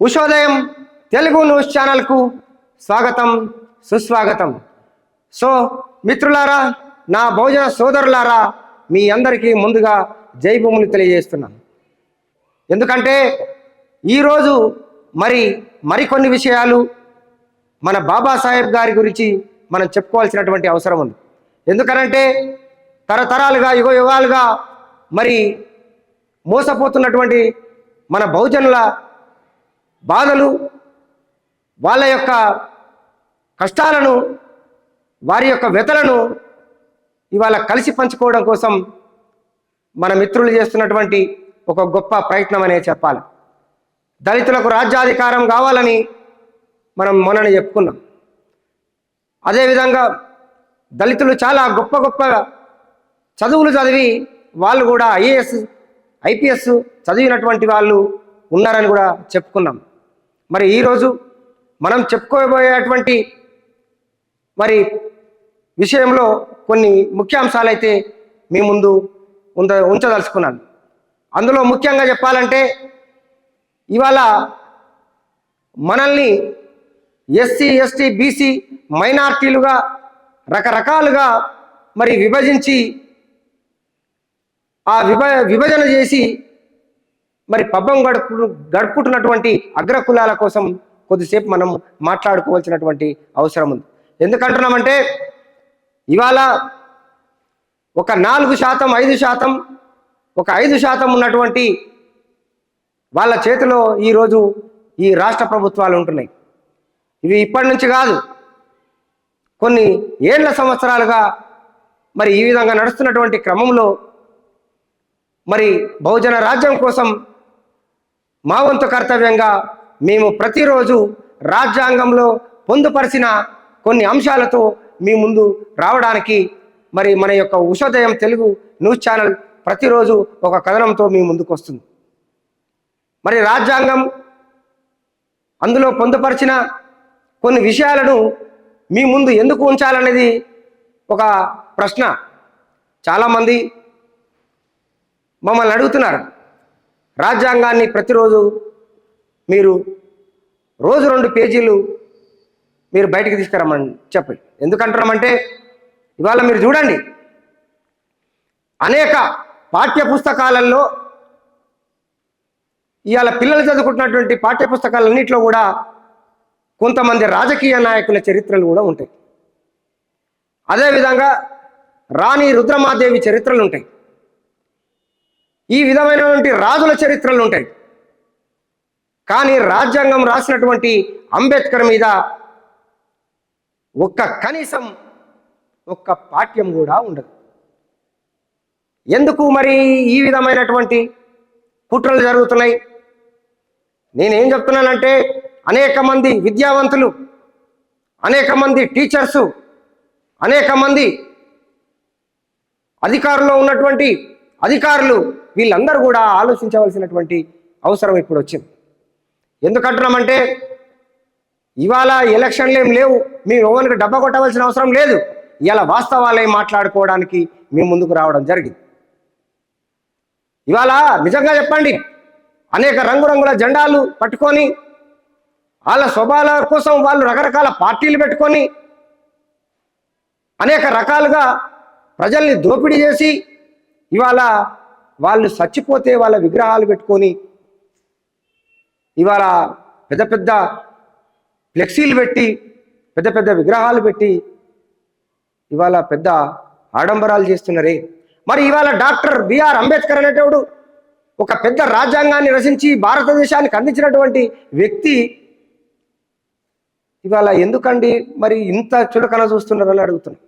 ఉషోదయం Telugu news ఛానల్కు స్వాగతం సుస్వాగతం. సో మిత్రులారా, నా బహుజన సోదరులారా, మీ అందరికీ ముందుగా జై భూములు తెలియజేస్తున్నాను. ఎందుకంటే ఈరోజు మరికొన్ని విషయాలు మన బాబాసాహెబ్ గారి గురించి మనం చెప్పుకోవాల్సినటువంటి అవసరం ఉంది. ఎందుకనంటే తరతరాలుగా యుగాలుగా మోసపోతున్నటువంటి మన బహుజనుల బాధలు, వాళ్ళ యొక్క కష్టాలను, వారి యొక్క వ్యతలను ఇవాళ కలిసి పంచుకోవడం కోసం మన మిత్రులు చేస్తున్నటువంటి ఒక గొప్ప ప్రయత్నం అనే చెప్పాలి. దళితులకు రాజ్యాధికారం కావాలని మనం మొన్ననే చెప్పుకున్నాం. అదేవిధంగా దళితులు చాలా గొప్ప గొప్ప చదువులు చదివి వాళ్ళు కూడా ఐఏఎస్ ఐపీఎస్ చదివినటువంటి వాళ్ళు ఉన్నారని కూడా చెప్పుకున్నాం. ఈరోజు మనం చెప్పుకోబోయేటువంటి విషయంలో కొన్ని ముఖ్యాంశాలు అయితే మీ ముందు ఉంచదలుచుకున్నాను. అందులో ముఖ్యంగా చెప్పాలంటే ఇవాళ మనల్ని ఎస్సీ ఎస్టీ బీసీ మైనార్టీలుగా రకరకాలుగా విభజించి ఆ విభజన చేసి పబ్బం గడుపుకుంటున్నటువంటి అగ్రకులాల కోసం కొద్దిసేపు మనం మాట్లాడుకోవాల్సినటువంటి అవసరం ఉంది. ఎందుకంటున్నామంటే ఇవాళ ఒక 4%, 5%, ఒక 5% ఉన్నటువంటి వాళ్ళ చేతిలో ఈరోజు ఈ రాష్ట్ర ప్రభుత్వాలు ఉంటున్నాయి. ఇవి ఇప్పటి నుంచి కాదు, కొన్ని ఏళ్ల సంవత్సరాలుగా ఈ విధంగా నడుస్తున్నటువంటి క్రమంలో బహుజన రాజ్యం కోసం మా వంతు కర్తవ్యంగా మేము ప్రతిరోజు రాజ్యాంగంలో పొందుపరిచిన కొన్ని అంశాలతో మీ ముందు రావడానికి మన యొక్క ఉషోదయం తెలుగు న్యూస్ ఛానల్ ప్రతిరోజు ఒక కథనంతో మీ ముందుకు వస్తుంది. రాజ్యాంగం అందులో పొందుపరిచిన కొన్ని విషయాలను మీ ముందు ఎందుకు ఉంచాలనేది ఒక ప్రశ్న. చాలామంది మమ్మల్ని అడుగుతున్నారు, రాజ్యాంగాన్ని ప్రతిరోజు మీరు రోజు 2 పేజీలు మీరు బయటికి తీసుకురమ్మని చెప్పండి. ఎందుకంటున్నామంటే ఇవాళ మీరు చూడండి, అనేక పాఠ్య పుస్తకాలలో ఇవాళ పిల్లలు చదువుకుంటున్నటువంటి పాఠ్య పుస్తకాలన్నింటిలో కూడా కొంతమంది రాజకీయ నాయకుల చరిత్రలు కూడా ఉంటాయి. అదేవిధంగా రాణి రుద్రమాదేవి చరిత్రలు ఉంటాయి. ఈ విధమైనటువంటి రాజుల చరిత్రలు ఉంటాయి. కానీ రాజ్యాంగం రాసినటువంటి అంబేద్కర్ మీద కనీసం ఒక్క పాఠ్యం కూడా ఉండదు. ఎందుకు ఈ విధమైనటువంటి కుట్రలు జరుగుతున్నాయి? నేనేం చెప్తున్నానంటే అనేక మంది విద్యావంతులు, అనేక మంది టీచర్సు, అనేక మంది అధికారంలో ఉన్నటువంటి అధికారులు వీళ్ళందరూ కూడా ఆలోచించవలసినటువంటి అవసరం ఇప్పుడు వచ్చింది. ఎందుకంటున్నామంటే ఇవాళ ఎలక్షన్లు ఏం లేవు, మేము ఎవరికి డబ్బా కొట్టవలసిన అవసరం లేదు. ఇవాళ వాస్తవాలే మాట్లాడుకోవడానికి మేము ముందుకు రావడం జరిగింది. ఇవాళ నిజంగా చెప్పండి, అనేక రంగురంగుల జెండాలు పట్టుకొని వాళ్ళ స్వభావాల కోసం వాళ్ళు రకరకాల పార్టీలు పెట్టుకొని అనేక రకాలుగా ప్రజల్ని దోపిడీ చేసి ఇవాళ వాళ్ళు చచ్చిపోతే వాళ్ళ విగ్రహాలు పెట్టుకొని ఇవాళ పెద్ద పెద్ద ఫ్లెక్సీలు పెట్టి పెద్ద పెద్ద విగ్రహాలు పెట్టి ఇవాళ పెద్ద ఆడంబరాలు చేస్తున్నారే. ఇవాళ డాక్టర్ బిఆర్ అంబేద్కర్ అనేటోడు ఒక పెద్ద రాజ్యాంగాన్ని రచించి భారతదేశానికి అందించినటువంటి వ్యక్తి ఇవాళ ఎందుకండి ఇంత చులకన చూస్తున్నారని అడుగుతున్నా.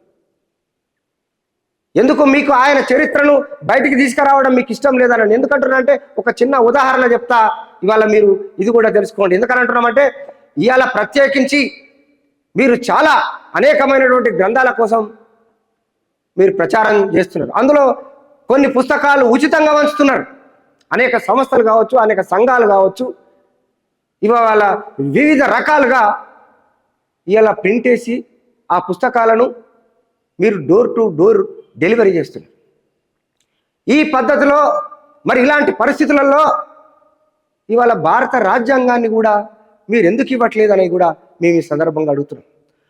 ఎందుకు మీకు ఆయన చరిత్రను బయటికి తీసుకురావడం మీకు ఇష్టం లేదని ఎందుకంటున్నారంటే ఒక చిన్న ఉదాహరణ చెప్తా, ఇవాళ మీరు ఇది కూడా తెలుసుకోండి. ఎందుకంటున్నామంటే ఇవాళ ప్రత్యేకించి మీరు చాలా అనేకమైనటువంటి గ్రంథాల కోసం మీరు ప్రచారం చేస్తున్నారు. అందులో కొన్ని పుస్తకాలు ఉచితంగా పంచుతున్నారు. అనేక సంస్థలు కావచ్చు, అనేక సంఘాలు కావచ్చు, ఇవాళ వివిధ రకాలుగా ఇవాళ ప్రింట్ వేసి ఆ పుస్తకాలను మీరు డోర్ టు డోర్ డెలివరీ చేస్తున్నారు. ఈ పద్ధతిలో ఇలాంటి పరిస్థితులలో ఇవాళ భారత రాజ్యాంగాన్ని కూడా మీరు ఎందుకు ఇవ్వట్లేదని కూడా మేము ఈ సందర్భంగా అడుగుతున్నాం.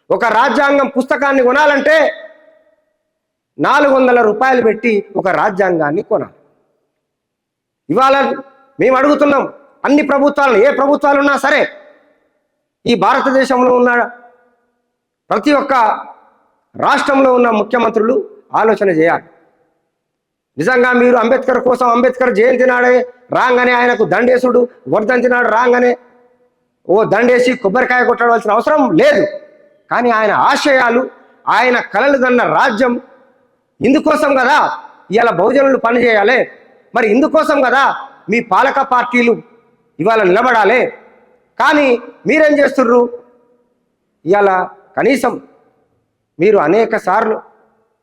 ఒక రాజ్యాంగం పుస్తకాన్ని కొనాలంటే 400 రూపాయలు పెట్టి ఒక రాజ్యాంగాన్ని కొనాలి. ఇవాళ మేము అడుగుతున్నాం అన్ని ప్రభుత్వాలను, ఏ ప్రభుత్వాలు ఉన్నా సరే ఈ భారతదేశంలో ఉన్న ప్రతి ఒక్క రాష్ట్రంలో ఉన్న ముఖ్యమంత్రులు ఆలోచన చేయాలి. నిజంగా మీరు అంబేద్కర్ కోసం అంబేద్కర్ జయంతి నాడే రాగానే ఆయనకు దండేసుడు, వర్ధంతి నాడు రాగానే ఓ దండేసి కొబ్బరికాయ కొట్టవలసిన అవసరం లేదు. కానీ ఆయన ఆశయాలు, ఆయన కలలు కన్న రాజ్యం ఇందుకోసం కదా ఇవాళ బహుజనులు పనిచేయాలి. మరి ఇందుకోసం కదా మీ పాలక పార్టీలు ఇవాళ నిలబడాలి. కానీ మీరేం చేస్తుర్రు? ఇవాళ కనీసం మీరు అనేక సార్లు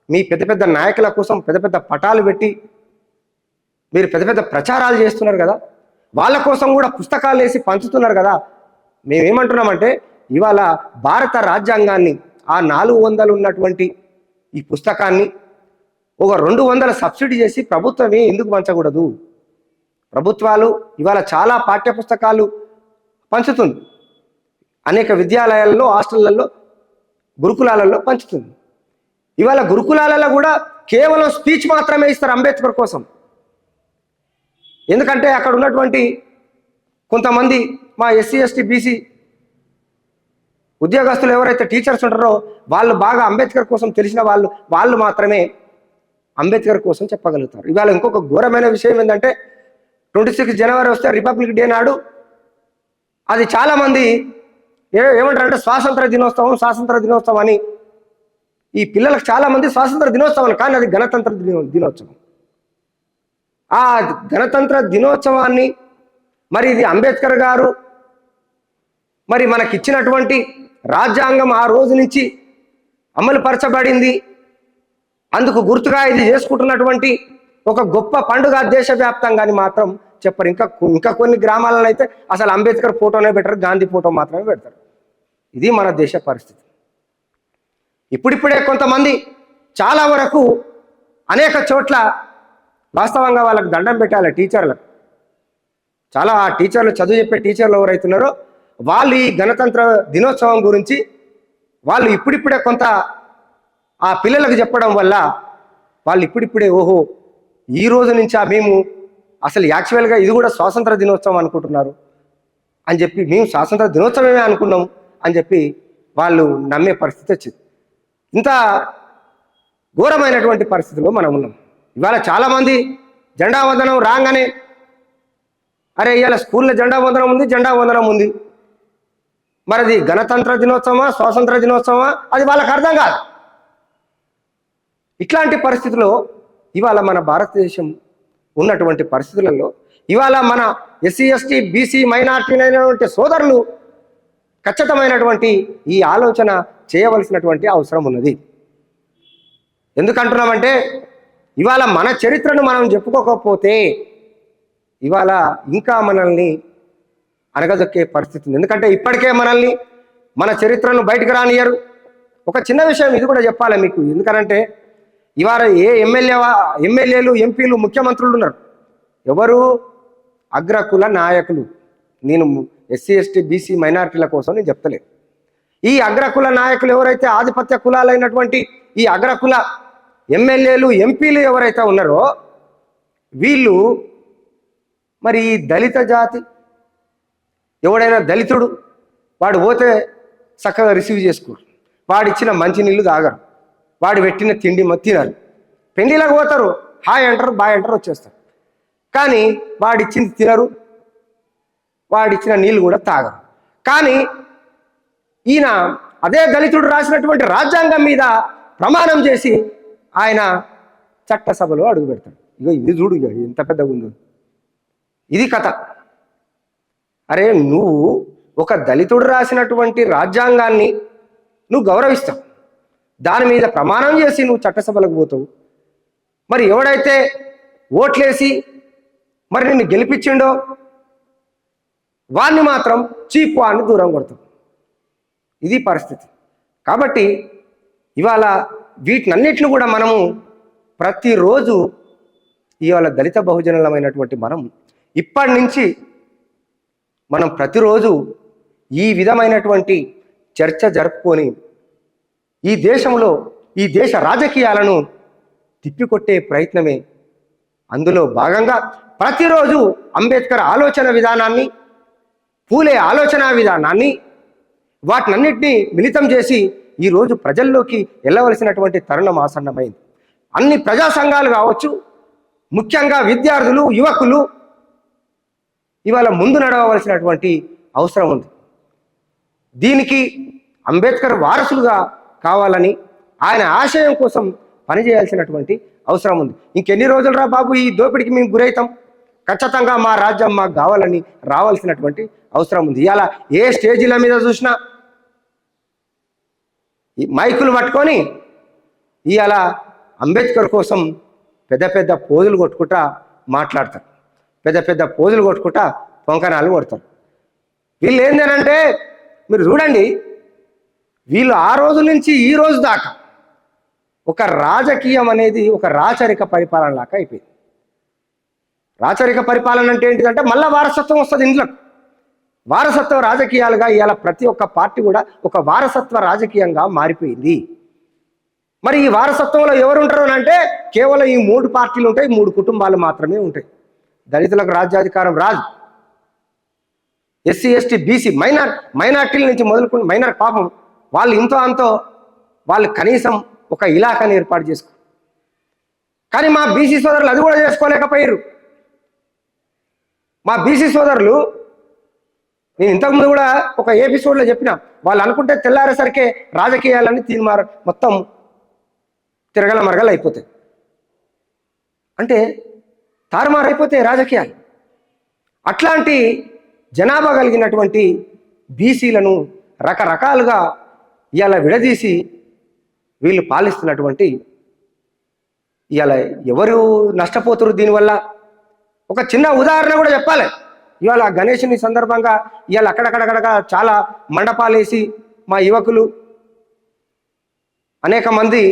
మీ పెద్ద పెద్ద నాయకుల కోసం పెద్ద పెద్ద పటాలు పెట్టి మీరు పెద్ద పెద్ద ప్రచారాలు చేస్తున్నారు కదా, వాళ్ళ కోసం కూడా పుస్తకాలు వేసి పంచుతున్నారు కదా. మేమేమంటున్నామంటే ఇవాళ భారత రాజ్యాంగాన్ని ఆ 400 ఉన్నటువంటి ఈ పుస్తకాన్ని ఒక 200 సబ్సిడీ చేసి ప్రభుత్వమే ఎందుకు పంచకూడదు? ప్రభుత్వాలు ఇవాళ చాలా పాఠ్య పుస్తకాలు పంచుతుంది, అనేక విద్యాలయాల్లో, హాస్టళ్లలో, గురుకులాలలో పంచుతుంది. ఇవాళ గురుకులాలలో కూడా కేవలం స్పీచ్ మాత్రమే ఇస్తారు అంబేద్కర్ కోసం. ఎందుకంటే అక్కడ ఉన్నటువంటి కొంతమంది మా ఎస్సీ ఎస్టీ బీసీ ఉద్యోగస్తులు ఎవరైతే టీచర్స్ ఉంటారో వాళ్ళు బాగా అంబేద్కర్ కోసం తెలిసిన వాళ్ళు మాత్రమే అంబేద్కర్ కోసం చెప్పగలుగుతారు. ఇవాళ ఇంకొక ఘోరమైన విషయం ఏంటంటే 26 జనవరి వస్తే రిపబ్లిక్ డే నాడు అది చాలామంది ఏమంటారంటే స్వాతంత్ర దినోత్సవం అని ఈ పిల్లలకు చాలామంది స్వాతంత్ర దినోత్సవం, కానీ అది గణతంత్ర దినోత్సవం. ఆ గణతంత్ర దినోత్సవాన్ని మరి ఇది అంబేద్కర్ గారు మరి మనకిచ్చినటువంటి రాజ్యాంగం ఆ రోజు నుంచి అమలు పరచబడింది, అందుకు గుర్తుగా ఇది చేసుకుంటున్నటువంటి ఒక గొప్ప పండుగ దేశవ్యాప్తంగాని మాత్రం చెప్పరు. ఇంకా కొన్ని గ్రామాలలో అయితే అసలు అంబేద్కర్ ఫోటోనే పెట్టరు, గాంధీ ఫోటో మాత్రమే పెడతారు. ఇది మన దేశ పరిస్థితి. ఇప్పుడిప్పుడే కొంతమంది చాలా వరకు అనేక చోట్ల వాస్తవంగా వాళ్ళకు దండం పెట్టాలి టీచర్లకు. చాలా టీచర్లు, చదువు చెప్పే టీచర్లు ఎవరైతున్నారో వాళ్ళు ఈ గణతంత్ర దినోత్సవం గురించి వాళ్ళు ఇప్పుడిప్పుడే కొంత ఆ పిల్లలకు చెప్పడం వల్ల వాళ్ళు ఇప్పుడిప్పుడే ఓహో ఈ రోజు నుంచి మేము అసలు యాక్చువల్గా ఇది కూడా స్వాతంత్ర దినోత్సవం అనుకుంటున్నారు అని చెప్పి, మేము స్వాతంత్ర దినోత్సవమే అనుకున్నాం అని చెప్పి వాళ్ళు నమ్మే పరిస్థితి వచ్చింది. ఇంత ఘోరమైనటువంటి పరిస్థితిలో మనం ఉన్నాం. ఇవాళ చాలామంది జెండా వందనం రాగానే అరే ఇవాళ స్కూల్లో జెండా వందనం ఉంది, మరి అది గణతంత్ర దినోత్సవమా స్వాతంత్ర దినోత్సవమా అది వాళ్ళకి అర్థం కాదు. ఇట్లాంటి పరిస్థితుల్లో ఇవాళ మన భారతదేశం ఉన్నటువంటి పరిస్థితులలో ఇవాళ మన ఎస్సీ ఎస్టీ బీసీ మైనార్టీ అయినటువంటి సోదరులు ఖచ్చితమైనటువంటి ఈ ఆలోచన చేయవలసినటువంటి అవసరం ఉన్నది. ఎందుకంటున్నామంటే ఇవాళ మన చరిత్రను మనం చెప్పుకోకపోతే ఇవాళ ఇంకా మనల్ని అనగదొక్కే పరిస్థితి ఉంది. ఎందుకంటే ఇప్పటికే మనల్ని మన చరిత్రను బయటకు రానియరు. ఒక చిన్న విషయం ఇది కూడా చెప్పాలి మీకు, ఎందుకంటే ఇవాళ ఏ ఎమ్మెల్యేలు ఎంపీలు ముఖ్యమంత్రులు ఉన్నారు, ఎవరు అగ్రకుల నాయకులు. నేను ఎస్సీ ఎస్టీ బీసీ మైనారిటీల కోసం నేను చెప్తలేదు. ఈ అగ్రకుల నాయకులు ఎవరైతే ఆధిపత్య కులాలైనటువంటి ఈ అగ్రకుల ఎమ్మెల్యేలు ఎంపీలు ఎవరైతే ఉన్నారో వీళ్ళు మరి ఈ దళిత జాతి ఎవడైనా దళితుడు వాడు పోతే చక్కగా రిసీవ్ చేసుకోరు, వాడిచ్చిన మంచినీళ్ళు తాగరు, వాడు పెట్టిన తిండి తినరు. పెండిలకు పోతారు, హాయ్ అంటారు బాయ్ అంటారు వచ్చేస్తారు. కానీ వాడిచ్చింది తినరు, వాడిచ్చిన నీళ్ళు కూడా తాగరు. కానీ ఈయన అదే దళితుడు రాసినటువంటి రాజ్యాంగం మీద ప్రమాణం చేసి ఆయన చట్టసభలో అడుగు పెడతాడు. ఇది చూడు ఎంత పెద్దగా ఉందో ఇది కథ. అరే నువ్వు ఒక దళితుడు రాసినటువంటి రాజ్యాంగాన్ని నువ్వు గౌరవిస్తావు, దాని మీద ప్రమాణం చేసి నువ్వు చట్టసభలకు పోతావు. మరి ఎవడైతే ఓట్లేసి మరి నిన్ను గెలిపించిండో వాడిని మాత్రం చీప్ వాడిని దూరం కొడతావు. ఇది పరిస్థితి. కాబట్టి ఇవాళ వీటినన్నిటిని కూడా మనము ప్రతిరోజు ఇవాళ దళిత బహుజనులమైనటువంటి మనం ఇప్పటి నుంచి మనం ప్రతిరోజు ఈ విధమైనటువంటి చర్చ జరుపుకొని ఈ దేశంలో ఈ దేశ రాజకీయాలను తిప్పికొట్టే ప్రయత్నమే. అందులో భాగంగా ప్రతిరోజు అంబేద్కర్ ఆలోచన విధానాన్ని, పూలే ఆలోచన విధానాన్ని, వాటినన్నింటినీ మిళితం చేసి ఈరోజు ప్రజల్లోకి వెళ్ళవలసినటువంటి తరుణం ఆసన్నమైంది. అన్ని ప్రజా సంఘాలు కావచ్చు, ముఖ్యంగా విద్యార్థులు, యువకులు ఇవాళ ముందు నడవలసినటువంటి అవసరం ఉంది. దీనికి అంబేద్కర్ వారసులుగా కావాలని, ఆయన ఆశయం కోసం పనిచేయాల్సినటువంటి అవసరం ఉంది. ఇంకెన్ని రోజులు రా బాబు ఈ దోపిడికి మేము గురవుతాం? ఖచ్చితంగా మా రాజ్యం మాకు కావాలని రావాల్సినటువంటి అవసరం ఉంది. ఇవాళ ఏ స్టేజీల మీద చూసినా ఈ మైకులు పట్టుకొని ఇవాళ అంబేద్కర్ కోసం పెద్ద పెద్ద పోజులు కొట్టుకుంటా మాట్లాడతారు, పెద్ద పెద్ద పోజులు కొట్టుకుంటా పొంకనాలు కొడతారు. వీళ్ళు ఏంటంటే మీరు చూడండి, వీళ్ళు ఆ రోజు నుంచి ఈ రోజు దాకా ఒక రాజకీయం అనేది ఒక రాచరిక పరిపాలన లాగా అయిపోయింది. రాచరిక పరిపాలన అంటే ఏంటిదంటే మళ్ళా వారసత్వం వస్తుంది ఇంట్లో. వారసత్వ రాజకీయాలుగా ఇవాళ ప్రతి ఒక్క పార్టీ కూడా ఒక వారసత్వ రాజకీయంగా మారిపోయింది. మరి ఈ వారసత్వంలో ఎవరు ఉంటారు అంటే కేవలం ఈ 3 పార్టీలు ఉంటాయి, 3 కుటుంబాలు మాత్రమే ఉంటాయి. దళితులకు రాజ్యాధికారం రాదు. ఎస్సీ ఎస్టీ బీసీ మైనార్టీల నుంచి మొదలుకొని మైనర్ పాపం వాళ్ళు ఇంతో అంతో వాళ్ళు కనీసం ఒక ఇలాకాని ఏర్పాటు చేసుకో. కానీ మా బీసీ సోదరులు అది కూడా చేసుకోలేకపోయారు. మా బీసీ సోదరులు, నేను ఇంతకుముందు కూడా ఒక ఎపిసోడ్లో చెప్పిన, వాళ్ళు అనుకుంటే తెల్లారేసరికే రాజకీయాలన్నీ మొత్తం తిరగల మరగలు అయిపోతాయి. అంటే తారుమారైపోతాయి రాజకీయాలు. అట్లాంటి జనాభా కలిగినటువంటి బీసీలను రకరకాలుగా ఇవాళ విడదీసి వీళ్ళు పాలిస్తున్నటువంటి ఇవాళ ఎవరు నష్టపోతారు దీనివల్ల? ఒక చిన్న ఉదాహరణ కూడా చెప్పాలి. ఇవాళ గణేషుని సందర్భంగా ఇవాళ అక్కడక్కడక్కడ చాలా మండపాలేసి మా యువకులు అనేక మంది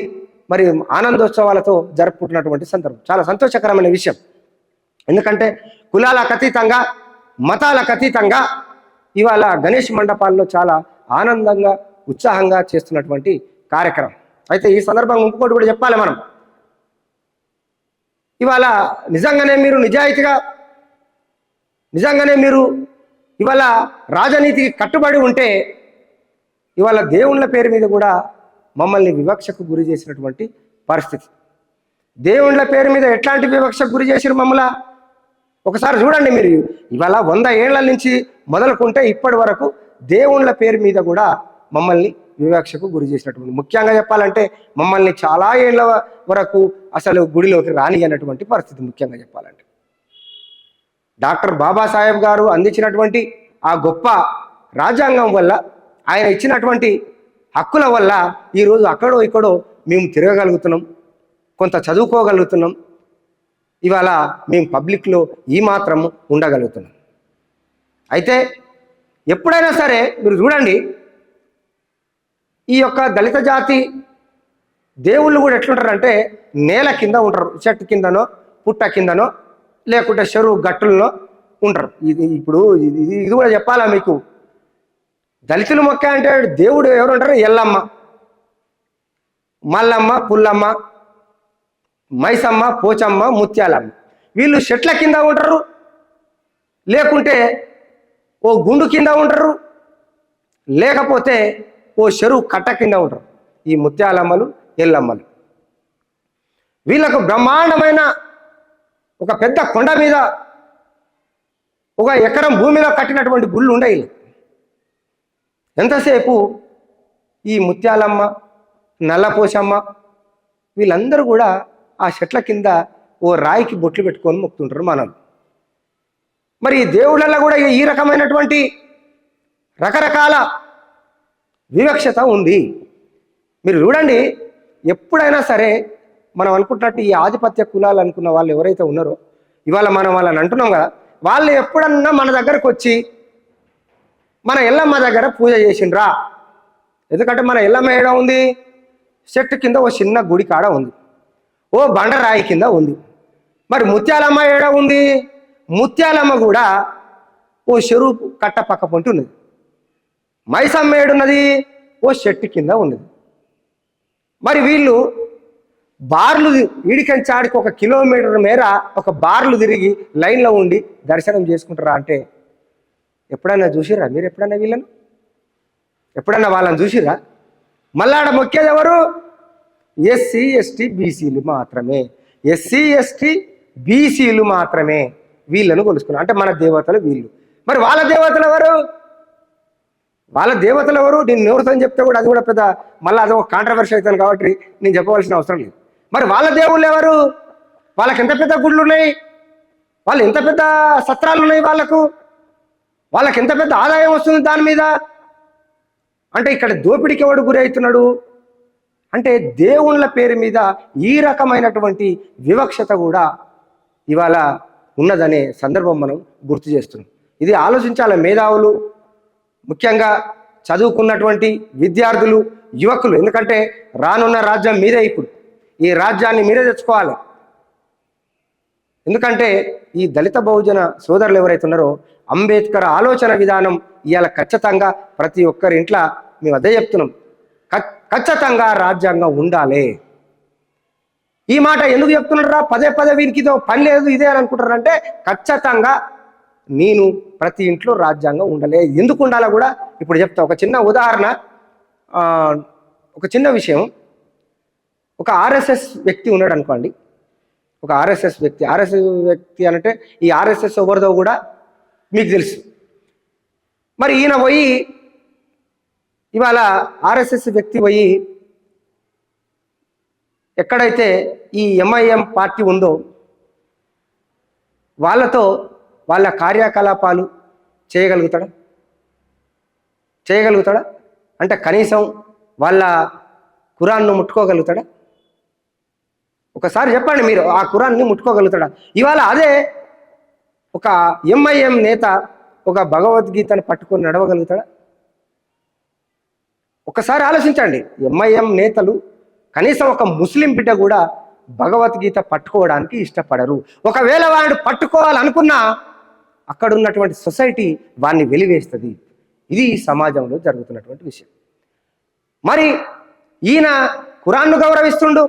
మరి ఆనందోత్సవాలతో జరుపుకుంటున్నటువంటి సందర్భం చాలా సంతోషకరమైన విషయం. ఎందుకంటే కులాలకు అతీతంగా, మతాలకు అతీతంగా ఇవాళ గణేష్ మండపాల్లో చాలా ఆనందంగా, ఉత్సాహంగా చేస్తున్నటువంటి కార్యక్రమం. అయితే ఈ సందర్భంగా ఇంకొకటి కూడా చెప్పాలి మనం. ఇవాళ నిజంగానే మీరు ఇవాళ రాజనీతికి కట్టుబడి ఉంటే ఇవాళ దేవుళ్ళ పేరు మీద కూడా మమ్మల్ని వివక్షకు గురి చేసినటువంటి పరిస్థితి. దేవుళ్ళ పేరు మీద ఎట్లాంటి వివక్షకు గురి చేసిరు మమ్మల్ని ఒకసారి చూడండి మీరు. ఇవాళ 100 ఏళ్ల నుంచి మొదలుకుంటే ఇప్పటి వరకు దేవుళ్ళ పేరు మీద కూడా మమ్మల్ని వివక్షకు గురి చేసినటువంటి, ముఖ్యంగా చెప్పాలంటే మమ్మల్ని చాలా ఏళ్ల వరకు అసలు గుడిలోకి రానియనటువంటి పరిస్థితి. ముఖ్యంగా చెప్పాలంటే డాక్టర్ బాబాసాహెబ్ గారు అందించినటువంటి ఆ గొప్ప రాజ్యాంగం వల్ల, ఆయన ఇచ్చినటువంటి హక్కుల వల్ల ఈరోజు అక్కడో ఇక్కడో మేము తిరగగలుగుతున్నాం, కొంత చదువుకోగలుగుతున్నాం. ఇవాళ మేము పబ్లిక్లో ఈ మాత్రము ఉండగలుగుతున్నాం. అయితే ఎప్పుడైనా సరే మీరు చూడండి, ఈ యొక్క దళిత జాతి దేవుళ్ళు కూడా ఎట్లుంటారంటే నేల కింద ఉంటారు, చెట్టు కిందనో పుట్ట కిందనో లేకుంటే చెరువు గట్టుల్లో ఉంటారు. ఇది కూడా చెప్పాలా మీకు. దళితులు మొక్క అంటే దేవుడు ఎవరు ఉంటారు? ఎల్లమ్మ, మల్లమ్మ, పుల్లమ్మ, మైసమ్మ, పోచమ్మ, ముత్యాలమ్మ. వీళ్ళు చెట్ల కింద ఉంటారు, లేకుంటే ఓ గుండు కింద ఉంటారు, లేకపోతే ఓ చెరువు కట్ట కింద ఉంటారు. ఈ ముత్యాలమ్మలు, ఎల్లమ్మలు. వీళ్ళకు బ్రహ్మాండమైన ఒక పెద్ద కొండ మీద 1 ఎకరం భూమిలో కట్టినటువంటి గుళ్ళు ఉండయి. ఎంతసేపు ఈ ముత్యాలమ్మ, నల్లపోసమ్మ వీళ్ళందరూ కూడా ఆ చెట్ల కింద ఓ రాయికి బొట్లు పెట్టుకొని మొక్కుతుంటారు మనం. మరి దేవుళ్ళల్లో కూడా ఈ రకమైనటువంటి రకరకాల వివక్షత ఉంది. మీరు చూడండి, ఎప్పుడైనా సరే మనం అనుకుంటున్నట్టు ఈ ఆధిపత్య కులాలు అనుకున్న వాళ్ళు ఎవరైతే ఉన్నారో, ఇవాళ మనం వాళ్ళని అంటున్నాం కదా, వాళ్ళు ఎప్పుడన్నా మన దగ్గరకు వచ్చి మన ఎల్లమ్మ దగ్గర పూజ చేసిండ్రా? ఎందుకంటే మన ఎల్లమ్మ ఏడ ఉంది? చెట్టు కింద ఓ చిన్న గుడి కాడ ఉంది, ఓ బండరాయి కింద ఉంది. మరి ముత్యాలమ్మ ఏడ ఉంది? ముత్యాలమ్మ కూడా ఓ చెరువు కట్ట పక్క పొంటి ఉన్నది. మైసమ్మ ఏడున్నది? ఓ చెట్టు కింద ఉన్నది. మరి వీళ్ళు బార్లు ఈడికంచి ఆడికి 1 కిలోమీటర్ మేర ఒక బార్లు తిరిగి లైన్లో ఉండి దర్శనం చేసుకుంటారా అంటే ఎప్పుడైనా చూసిరా మీరు? ఎప్పుడైనా వీళ్ళను ఎప్పుడన్నా వాళ్ళని చూసిరా? మళ్ళా ఆడ మొక్కేది ఎవరు? ఎస్సీ ఎస్టీ బీసీలు మాత్రమే. ఎస్సీ ఎస్టీ బీసీలు మాత్రమే వీళ్ళను కొలుసుకున్నారు. అంటే మన దేవతలు వీళ్ళు. మరి వాళ్ళ దేవతలు ఎవరు? వాళ్ళ దేవతలు ఎవరు? నేను నోరుతో చెప్తే కూడా అది కూడా పెద్ద మళ్ళీ అదొక కాంట్రవర్సీ అవుతాను కాబట్టి నేను చెప్పవలసిన అవసరం లేదు. మరి వాళ్ళ దేవుళ్ళు ఎవరు? వాళ్ళకి ఎంత పెద్ద గుళ్ళు ఉన్నాయి, వాళ్ళు ఎంత పెద్ద సత్రాలు ఉన్నాయి, వాళ్ళకి ఎంత పెద్ద ఆదాయం వస్తుంది దాని మీద. అంటే ఇక్కడ దోపిడికి ఎవడు గురి అవుతున్నాడు అంటే దేవుళ్ళ పేరు మీద ఈ రకమైనటువంటి వివక్షత కూడా ఇవాళ ఉన్నదనే సందర్భం మనం గుర్తు చేస్తున్నాం. ఇది ఆలోచించాలి మేధావులు, ముఖ్యంగా చదువుకున్నటువంటి విద్యార్థులు, యువకులు. ఎందుకంటే రానున్న రాజ్యం మీరే. ఇప్పుడు ఈ రాజ్యాన్ని మీరే తెచ్చుకోవాలి. ఎందుకంటే ఈ దళిత బహుజన సోదరులు ఎవరైతే ఉన్నారో అంబేద్కర్ ఆలోచన విధానం ఇవాళ ఖచ్చితంగా ప్రతి ఒక్కరి ఇంట్లో మేము అదే చెప్తున్నాం, ఖచ్చితంగా రాజ్యాంగం ఉండాలి. ఈ మాట ఎందుకు చెప్తున్నారా? పదే పదే వీరికి ఇదో పని లేదు ఇదే అని అనుకుంటారంటే ఖచ్చితంగా నేను ప్రతి ఇంట్లో రాజ్యాంగం ఉండాలి. ఎందుకు ఉండాలో కూడా ఇప్పుడు చెప్తా. ఒక చిన్న ఉదాహరణ, ఒక చిన్న విషయం. ఒక ఆర్ఎస్ఎస్ వ్యక్తి ఉన్నాడు అనుకోండి. ఒక ఆర్ఎస్ఎస్ వ్యక్తి అంటే ఈ ఆర్ఎస్ఎస్ ఎవరిదో కూడా మీకు తెలుసు. మరి ఈయన పోయి ఇవాళ ఆర్ఎస్ఎస్ వ్యక్తి పోయి ఎక్కడైతే ఈ ఎంఐఎం పార్టీ ఉందో వాళ్ళతో వాళ్ళ కార్యకలాపాలు చేయగలుగుతాడా? అంటే కనీసం వాళ్ళ ఖురాన్ను ముట్టుకోగలుగుతాడా? ఒకసారి చెప్పండి మీరు, ఆ ఖురాన్ని ముట్టుకోగలుగుతాడా? ఇవాళ అదే ఒక ఎంఐఎం నేత ఒక భగవద్గీతను పట్టుకొని నడవగలుగుతాడా? ఒకసారి ఆలోచించండి. ఎంఐఎం నేతలు కనీసం ఒక ముస్లిం బిడ్డ కూడా భగవద్గీత పట్టుకోవడానికి ఇష్టపడరు. ఒకవేళ వాడు పట్టుకోవాలనుకున్నా అక్కడ ఉన్నటువంటి సొసైటీ వాడిని వెలివేస్తుంది. ఇది సమాజంలో జరుగుతున్నటువంటి విషయం. మరి ఈయన ఖురాన్ను గౌరవిస్తుండు,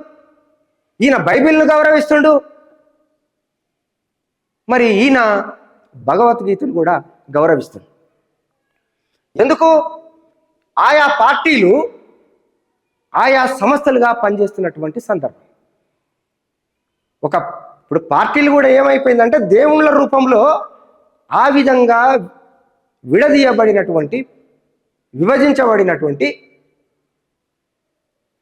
ఈయన బైబిల్ను గౌరవిస్తుండు, మరి ఈయన భగవద్గీతను కూడా గౌరవిస్తుండు. ఎందుకు? ఆయా పార్టీలు ఆయా సంస్థలుగా పనిచేస్తున్నటువంటి సందర్భం. ఇప్పుడు పార్టీలు కూడా ఏమైపోయిందంటే దేవుళ్ళ రూపంలో ఆ విధంగా విభజించబడినటువంటి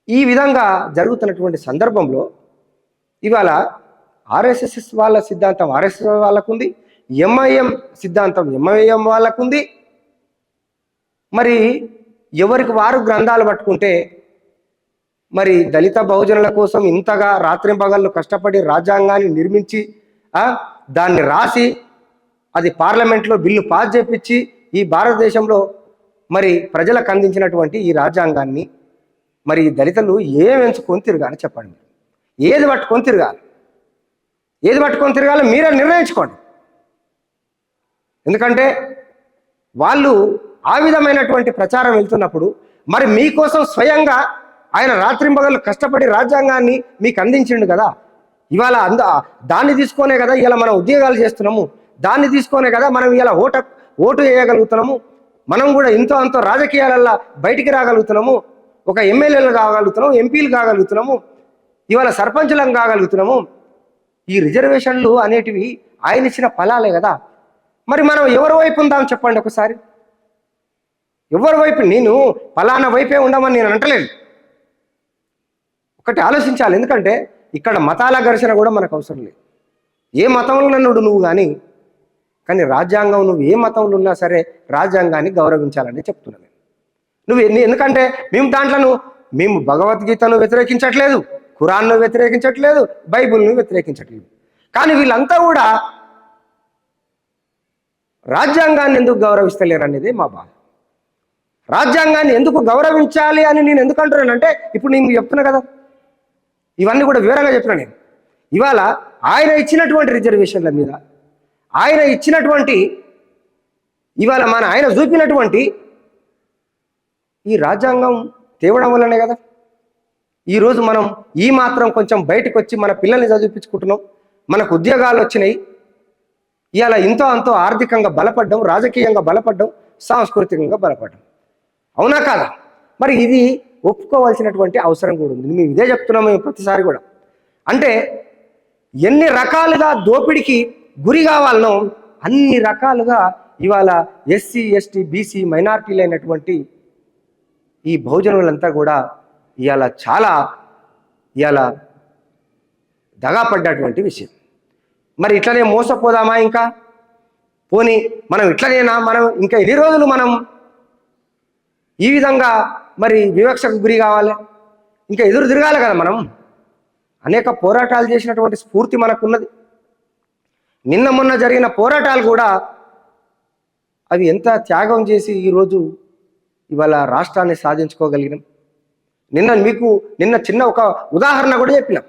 ఈ విధంగా జరుగుతున్నటువంటి సందర్భంలో ఇవాళ ఆర్ఎస్ఎస్ వాళ్ళ సిద్ధాంతం ఆర్ఎస్ఎస్ వాళ్ళకుంది, ఎంఐఎం సిద్ధాంతం ఎంఐఎం వాళ్ళకుంది. మరి ఎవరికి వారు గ్రంథాలు పట్టుకుంటే మరి దళిత బహుజనుల కోసం ఇంతగా రాత్రింపగళ్ళు కష్టపడి రాజ్యాంగాన్ని నిర్మించి దాన్ని రాసి అది పార్లమెంట్లో బిల్లు పాస్ చేపించి ఈ భారతదేశంలో మరి ప్రజలకు అందించినటువంటి ఈ రాజ్యాంగాన్ని మరి దళితులు ఏం ఎంచుకొని తిరగాలి చెప్పండి? ఏది పట్టుకొని తిరగాలి మీరే నిర్ణయించుకోండి. ఎందుకంటే వాళ్ళు ఆ విధమైనటువంటి ప్రచారం వెళ్తున్నప్పుడు మరి మీకోసం స్వయంగా ఆయన రాత్రింబగళ్ళు కష్టపడి రాజ్యాంగాన్ని మీకు అందించిండు కదా. ఇవాళ దాన్ని తీసుకొనే కదా ఇలా మనం ఉద్యోగాలు చేస్తున్నాము, దాన్ని తీసుకొనే కదా మనం ఇలా ఓటు వేయగలుగుతున్నాము, మనం కూడా ఇంతో అంతో రాజకీయాలల్లో బయటికి రాగలుగుతున్నాము, ఒక ఎమ్మెల్యేలు కాగలుగుతున్నాము, ఎంపీలు కాగలుగుతున్నాము, ఇవాళ సర్పంచులను కాగలుగుతున్నాము. ఈ రిజర్వేషన్లు అనేటివి ఆయన ఇచ్చిన ఫలాలే కదా. మరి మనం ఎవరి వైపు ఉందాం చెప్పండి ఒకసారి? ఎవరి వైపు? నేను ఫలానా వైపే ఉండమని నేను అంటలేను. ఒకటి ఆలోచించాలి. ఎందుకంటే ఇక్కడ మతాల ఘర్షణ కూడా మనకు అవసరం లేదు. ఏ మతంలో నన్నుడు నువ్వు కానీ రాజ్యాంగం నువ్వు ఏ మతంలో ఉన్నా సరే రాజ్యాంగాన్ని గౌరవించాలని చెప్తున్నాను నువ్వు. ఎందుకంటే మేము భగవద్గీతను వ్యతిరేకించట్లేదు, ఖురాన్ను వ్యతిరేకించట్లేదు, బైబిల్ను వ్యతిరేకించట్లేదు. కానీ వీళ్ళంతా కూడా రాజ్యాంగాన్ని ఎందుకు గౌరవిస్తలేరు అనేది మా బాధ. రాజ్యాంగాన్ని ఎందుకు గౌరవించాలి అని నేను ఎందుకు అంటున్నానంటే ఇప్పుడు నేను చెప్తున్నా కదా, ఇవన్నీ కూడా వివరంగా చెప్తున్నా నేను. ఇవాళ ఆయన ఇచ్చినటువంటి రిజర్వేషన్ల మీద, ఆయన ఇచ్చినటువంటి ఇవాళ మన ఆయన చూపినటువంటి ఈ రాజ్యాంగం తేవడం వల్లనే కదా ఈరోజు మనం ఈ మాత్రం కొంచెం బయటకు వచ్చి మన పిల్లల్ని చదివించుకుంటున్నాం, మనకు ఉద్యోగాలు వచ్చినాయి. ఇవాళ ఇంతో అంతో ఆర్థికంగా బలపడ్డం, రాజకీయంగా బలపడ్డం, సాంస్కృతికంగా బలపడ్డం. అవునా కాదా? మరి ఇది ఒప్పుకోవాల్సినటువంటి అవసరం కూడా ఉంది. మేము ఇదే చెప్తున్నాము మేము ప్రతిసారి కూడా. అంటే ఎన్ని రకాలుగా దోపిడికి గురి కావాలనో అన్ని రకాలుగా ఇవాళ ఎస్సీ ఎస్టీ బీసీ మైనారిటీలు అయినటువంటి ఈ బహుజనులంతా కూడా ఇవాళ చాలా ఇవాళ దగాపడ్డటువంటి విషయం. మరి ఇట్లనే మోసపోదామా? ఇంకా పోనీ మనం ఇట్లనేనా? మనం ఇంకా ఎన్ని రోజులు మనం ఈ విధంగా మరి వివక్షకు గురి కావాలి? ఇంకా ఎదురు తిరగాలి కదా మనం. అనేక పోరాటాలు చేసినటువంటి స్ఫూర్తి మనకున్నది. నిన్న మొన్న జరిగిన పోరాటాలు కూడా అవి ఎంత త్యాగం చేసి ఈరోజు ఇవాళ రాష్ట్రాన్ని సాధించుకోగలిగినాం. నిన్న చిన్న ఒక ఉదాహరణ కూడా చెప్పిన.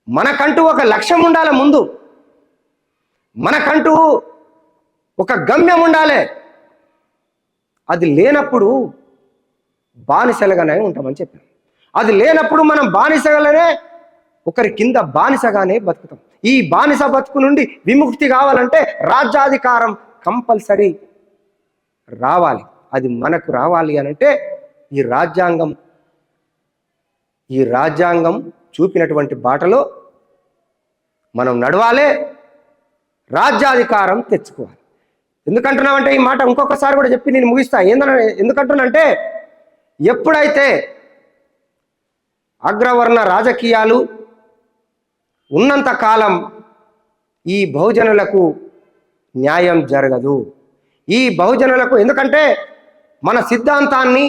మనకంటూ ఒక లక్ష్యం ఉండాలి, ముందు మనకంటూ ఒక గమ్యం ఉండాలి. అది లేనప్పుడు బానిసలుగానే ఉంటామని చెప్పాం. అది లేనప్పుడు మనం బానిసగానే ఒకరి కింద బానిసగానే బతుకుతాం. ఈ బానిస బతుకు నుండి విముక్తి కావాలంటే రాజ్యాధికారం కంపల్సరీ రావాలి. అది మనకు రావాలి అనంటే ఈ రాజ్యాంగం చూపినటువంటి బాటలో మనం నడవాలి, రాజ్యాధికారం తెచ్చుకోవాలి. ఎందుకంటున్నామంటే ఈ మాట ఇంకొకసారి కూడా చెప్పి నేను ముగిస్తా. ఎందుకంటున్నానంటే ఎప్పుడైతే అగ్రవర్ణ రాజకీయాలు ఉన్నంత కాలం ఈ బహుజనులకు న్యాయం జరగదు. ఈ బహుజనులకు ఎందుకంటే మన సిద్ధాంతాన్ని,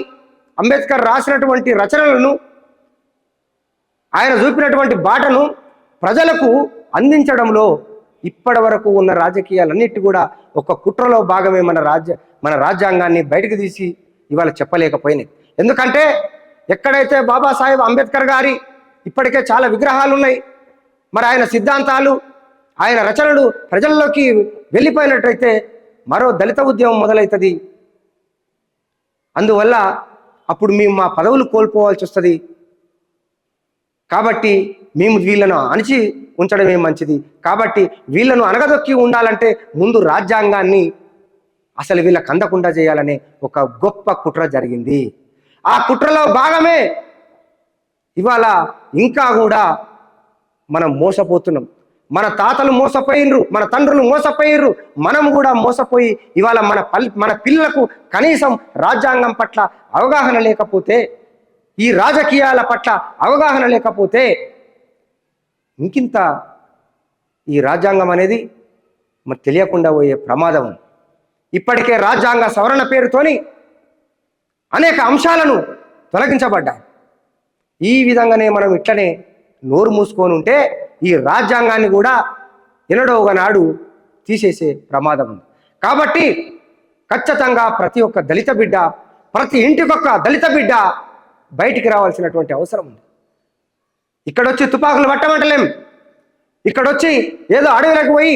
అంబేద్కర్ రాసినటువంటి రచనలను, ఆయన చూపినటువంటి బాటను ప్రజలకు అందించడంలో ఇప్పటి వరకు ఉన్న రాజకీయాలన్నిటి కూడా ఒక కుట్రలో భాగమే మన రాజ్యాంగాన్ని బయటకు తీసి ఇవాళ చెప్పలేకపోయినాయి. ఎందుకంటే ఎక్కడైతే బాబాసాహెబ్ అంబేద్కర్ గారి ఇప్పటికే చాలా విగ్రహాలు ఉన్నాయి, మరి ఆయన సిద్ధాంతాలు, ఆయన రచనలు ప్రజల్లోకి వెళ్ళిపోయినట్టయితే మరో దళిత ఉద్యమం మొదలవుతుంది. అందువల్ల అప్పుడు మేము మా పదవులు కోల్పోవాల్సి వస్తుంది. కాబట్టి మేము వీళ్ళను అణిచి ఉంచడమే మంచిది. కాబట్టి వీళ్ళను అనగదొక్కి ఉండాలంటే ముందు రాజ్యాంగాన్ని అసలు వీళ్ళకి అందకుండా చేయాలనే ఒక గొప్ప కుట్ర జరిగింది. ఆ కుట్రలో భాగమే ఇవాళ ఇంకా కూడా మనం మోసపోతున్నాం. మన తాతలు మోసపోయినరు, మన తండ్రులు మోసపోయినరు, మనం కూడా మోసపోయి ఇవాళ మన పిల్లలకు కనీసం రాజ్యాంగం పట్ల అవగాహన లేకపోతే, ఈ రాజకీయాల పట్ల అవగాహన లేకపోతే ఇంకింత ఈ రాజ్యాంగం అనేది మరి తెలియకుండా పోయే ప్రమాదం. ఇప్పటికే రాజ్యాంగ సవరణ పేరుతోని అనేక అంశాలను తొలగించబడ్డాయి. ఈ విధంగానే మనం ఇట్లనే నోరు మూసుకొని ఉంటే ఈ రాజ్యాంగాన్ని కూడా ఎన్నడో ఒకనాడు తీసేసే ప్రమాదం ఉంది. కాబట్టి ఖచ్చితంగా ప్రతి ఒక్క దళిత బిడ్డ, ప్రతి ఇంటికొక్క దళిత బిడ్డ బయటికి రావాల్సినటువంటి అవసరం ఉంది. ఇక్కడొచ్చి తుపాకులు పట్టమంటలేం, ఇక్కడొచ్చి ఏదో అడవులకు పోయి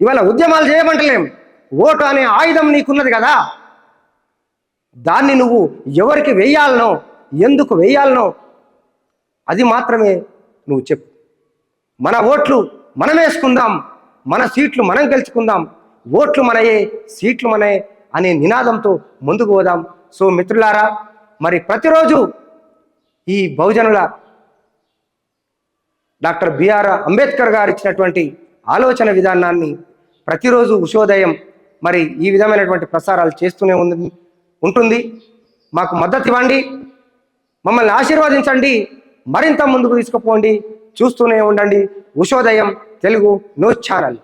ఇవాళ ఉద్యమాలు చేయమంటలేం. ఓటు అనే ఆయుధం నీకున్నది కదా, దాన్ని నువ్వు ఎవరికి వేయాలనో, ఎందుకు వేయాలనో అది మాత్రమే నువ్వు చెప్పు. మన ఓట్లు మనం వేసుకుందాం, మన సీట్లు మనం గెలుచుకుందాం, ఓట్లు మనయే, సీట్లు మనయే అనే నినాదంతో ముందుకు పోదాం. సో మిత్రులారా, మరి ప్రతిరోజు ఈ బహుజనుల డాక్టర్ బిఆర్ అంబేద్కర్ గారు ఇచ్చినటువంటి ఆలోచన విధానాన్ని ప్రతిరోజు ఉషోదయం మరి ఈ విధమైనటువంటి ప్రసారాలు చేస్తూనే ఉంటుంది. మాకు మద్దతు ఇవ్వండి, మమ్మల్ని ఆశీర్వదించండి, మరింత ముందుకు తీసుకుపోండి. చూస్తూనే ఉండండి ఉషోదయం తెలుగు న్యూస్ ఛానల్.